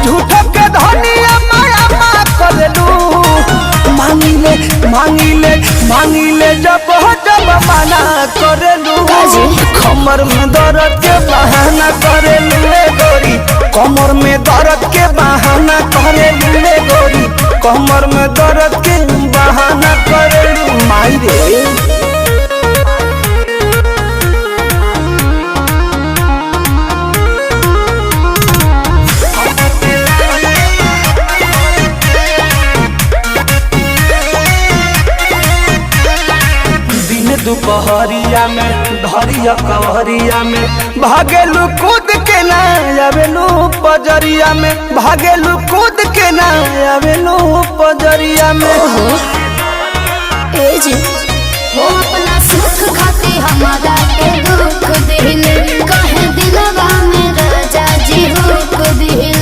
झूठो के धनिया माया मा करलू मांगिले मांगिले मांगिले जब जब मना करलू कमर में दर्द के बहाना करलू रे गोरी कमर में दर्द के बहाना करलू रे गोरी कमर में दर्द के बहाना करलू माई रे। दुपहरिया में धरिया कवरिया में भागेलू कूद के ना आवेलू पजरिया में भागेलू कूद के ना आवेलू पजरिया में वो अपना सुख खाते हमारा के दुख दिल कहे दिलवा में राजा जी हुक दिल